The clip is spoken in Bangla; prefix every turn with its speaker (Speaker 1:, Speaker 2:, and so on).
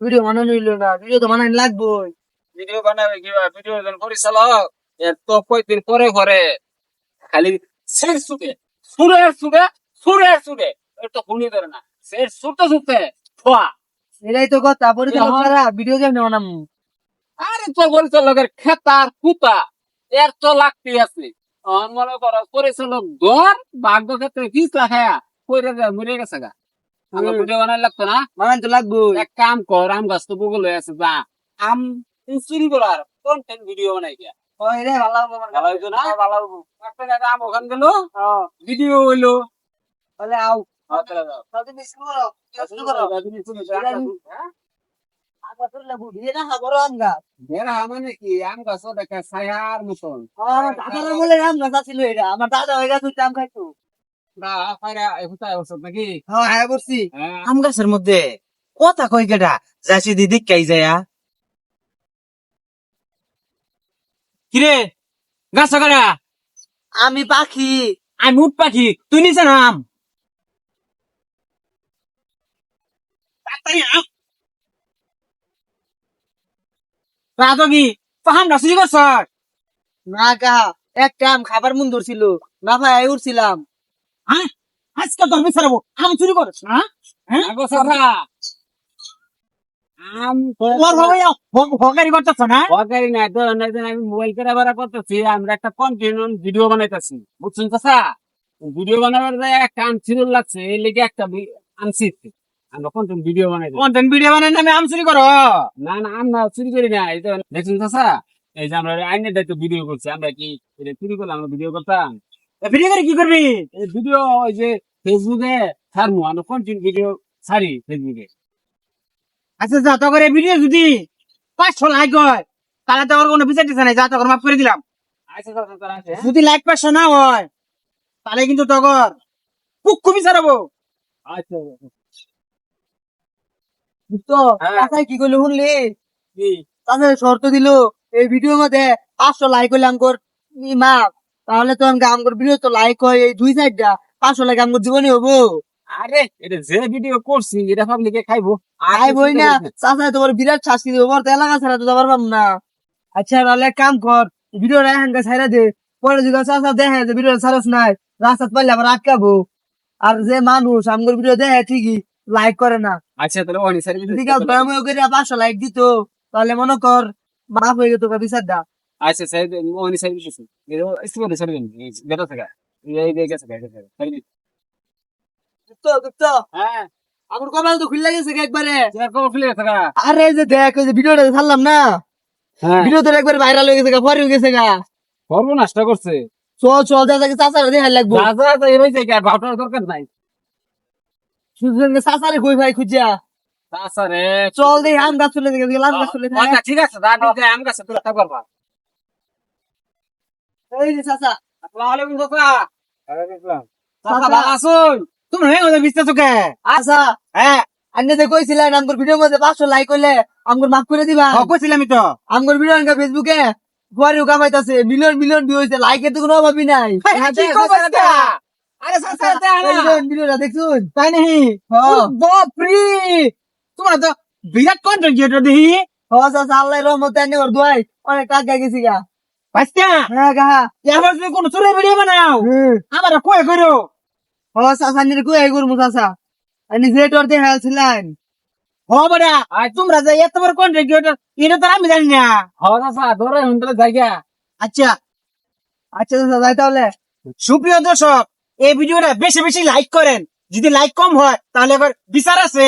Speaker 1: ভিডিও বানানো হইলো না, ভিডিও তো বানাই লাগবোই।
Speaker 2: ভিডিও বানাবে কিভাবে? ভিডিও যখন পরিচালক এর তো কয়েকদিন পরে পরে খালি সের সুটে সুরে এর তো শুনি ধরে না সের সুটতে ফোয়া।
Speaker 1: এটাই তো কথা, পরিচালক ছাড়া ভিডিও কেমনে বানামু?
Speaker 2: আরে তো পরিচালকের খেতার কুতা এর তো লাগতে আছে। মনে করো পরিচালক ধর ভাগ্য ক্ষেত্রে পিস লাখায়া কইরা যা মরে গেছে গা। আমার ভিডিও বানাই লাগতো না।
Speaker 1: বানাই তো লাগবো।
Speaker 2: এক কাম কর, আম গাছ তো বগল হয়ে আছে, যা আম চুরি করার কন্টেন্ট ভিডিও বানাই গিয়া
Speaker 1: রে ভালো হবো, আমার
Speaker 2: ভালো হইতো না?
Speaker 1: ভালো হবো।
Speaker 2: একটা জায়গা আম ওখান গেল, ভিডিও হইলো।
Speaker 1: তাহলে আও,
Speaker 2: চলে যাও।
Speaker 1: তাহলে শুরু করো, শুরু করো।
Speaker 2: হ্যাঁ?
Speaker 1: আবার তোর লাগবো, ভিডিও না বড় আম গাছ।
Speaker 2: এরা মানে কি আম গাছ দেখা ছায়ার মতন।
Speaker 1: আমার দাদার বলে আম গাছ ছিল এটা, আমার দাদা ওই গাছ আম খাইতো।
Speaker 2: না ফাইরা কোথায় ওষুধ নাকি?
Speaker 1: হ্যাঁ হ্যাঁ বলছি।
Speaker 2: হ্যাঁ।
Speaker 3: আম গাছের মধ্যে কথা কই কেডা যাইছি দিদি কাই যায়া কিরে গাছ কাটা
Speaker 1: আমি পাখি।
Speaker 3: আমি উঠ পাখি তুই নিচে নাম রাত কি পাহাম না চুরি করছ
Speaker 1: না কাহা, একটা আম খাবার মন ধরছিল, না ভাই উঠছিলাম।
Speaker 3: হ্যাঁ আজকে তোর বিচারাবো আম চুরি করছ না
Speaker 2: আগো সারা আম
Speaker 3: ওর ভাবে হকারি করতেছ না
Speaker 2: ওয়াকারি নাই তো না জানি আমি মোবাইল করে আবার করতেছি, আমরা একটা কন্টিনিউ ভিডিও বানাইতাছি, বুঝছেন চাচা? ভিডিও বানাবার যায় একটা আম ছিল লাগছে, এই লেগে একটা আনছি আমরা কন্টিনিউ ভিডিও বানাই।
Speaker 3: কন্টেন্ট ভিডিও বানাই নামে আম চুরি করো
Speaker 2: না না আমরা চুরি করি না, এই তো দেখছেন চাচা, এই যে আমরা আইনের দায়িত্ব ভিডিও করছি, আমরা কি এটা চুরি করলাম? আমরা ভিডিও করতাম।
Speaker 3: ভিডিও করে কি করবি
Speaker 2: এই ভিডিও ওই যে ফেসবুকে ছাড়বো, আমরা কন্টিনিউ ভিডিও ছাড়ি ফেসবুকে।
Speaker 3: আচ্ছা যা তো করে ভিডিও যদি 500 লাইক হয় তাহলে তো ওর কোনো বিচার দিছে নাই, যা তো করে মাফ করে দিলাম।
Speaker 2: আচ্ছা চাচা তারা আছে, হ্যাঁ?
Speaker 3: যদি লাইক 500 না হয় তাহলে কিন্তু তগর কুক্কু বিচারাবো।
Speaker 2: আচ্ছা
Speaker 1: বুঝতো
Speaker 2: হ্যাঁ।
Speaker 1: চাচাই কি করলো শুনলি?
Speaker 2: কি?
Speaker 1: চাচা শর্ত দিল, এই ভিডিওর মধ্যে 500 লাইক হইলে আমগর মাপ, তাহলে তো আমগর ভিডিও তো লাইক হয় এই 2-4টা, 500 লাইক আমগর জীবনে হবো।
Speaker 2: আরে এটা যে ভিডিও করছি এটা পাবলিকে খাইবো।
Speaker 1: আই বই না, চাচা তোমার বিরাট শাস্তি দেবো, তো এলাকা ছাড়া তো যাবার পাম না। আচ্ছা তাহলে এক কাম কর, ভিডিও এখানকার ছাইরা দে, পরে যদি চাচা দেখে যে ভিডিও ছাড়স নাই, রাস্তা পাইলে আবার আটকাবো। আর যে মানুষ আমগর ভিডিও দেখে ঠিকই লাইক করে না,
Speaker 2: আচ্ছা তাহলে অনি স্যার
Speaker 1: যদি কাউ দয়াময় করে 500 লাইক দিত, তাহলে মনে কর মাফ হয়ে যেত বিচারটা।
Speaker 2: আচ্ছা স্যার অনি স্যার কিছু এর ইসমাতে স্যার দিন বেটা থাকা এই দেখে গেছে
Speaker 1: বুঝতো বুঝতো,
Speaker 2: হ্যাঁ
Speaker 1: আমার কপাল তো খুলে গেছে একবারে।
Speaker 2: স্যার কো ফিলে থাকা।
Speaker 1: আরে এই যে দেখ, ওই যে ভিডিওটা ছাড়লাম না,
Speaker 2: হ্যাঁ
Speaker 1: ভিডিও তো একবার ভাইরাল হয়ে গেছে, পরে হয়ে গেছে গা।
Speaker 2: সর্বনাশটা করছে।
Speaker 1: চল চল চাচাকে চাচারে দেখাই লাগবো।
Speaker 2: রাজা তো এই হইছে কি আর ভাবটার দরকার নাই।
Speaker 1: সুজনকে চাচারে কই ভাই খুঁজা,
Speaker 2: আচ্ছা রে
Speaker 1: চল দেই আম গাছ চলে গেছে, আম গাছ চলে থাকে।
Speaker 2: আচ্ছা ঠিক আছে দাদি যে আম গাছে তোরা থাকবার পা।
Speaker 1: এই যে চাচা,
Speaker 2: আসসালামু আলাইকুম চাচা। ওয়ালাইকুম আসসালাম। চাচা ভালো আছুন?
Speaker 3: তুমি হয়ে গেলে বিশ্বাস কে
Speaker 1: আচ্ছা
Speaker 3: হ্যাঁ
Speaker 1: আপনি যে কইছিলেন আমগর ভিডিওর মধ্যে 500 লাইক হইলে আমগর মাফ করে দিবা।
Speaker 3: কইছিলাম তো
Speaker 1: আমগর ভিডিও আনকা ফেসবুকে পরে কামাইতাছে, মিলিয়ন মিলিয়ন ভিউ হইছে, লাইকের তো কোনো অভাবই নাই।
Speaker 3: কি খবর এটা? আরে চাচা এটা না
Speaker 1: ভিডিওটা দেখছুন?
Speaker 3: তাই নাকি
Speaker 1: হ্যাঁ
Speaker 3: বাপরে তোমার তো বিরাট কন্টেন্ট ক্রিয়েটর দেখি
Speaker 1: হ্যাঁ চাচা, আল্লাহর রহমতে আনি ওর দোয়াই অনেক টাকা গেছি গা।
Speaker 3: বাচ্চা
Speaker 1: হ্যাঁ গাহা,
Speaker 3: এবার তুমি কোন চুরে ভিডিও বানাও
Speaker 1: হুম,
Speaker 3: আমার কই করো
Speaker 1: হ্যাঁ চাচা নিয়ে কই আই করমু চাচা, আপনি যে তোর দেখাছিলেন।
Speaker 3: বড়া তোমরা যে এত বড় কন্টেন্ট ক্রিয়েটর এটা তো আমি জানি না
Speaker 2: হ্যাঁ চাচা ধরে হুন্ডলে জায়গা।
Speaker 3: আচ্ছা
Speaker 1: আচ্ছা চাচা যাই তাহলে।
Speaker 3: সুপ্রিয় দর্শক এই ভিডিওটা বেশি বেশি লাইক করেন, যদি লাইক কম হয় তাহলে আবার বিচার আছে।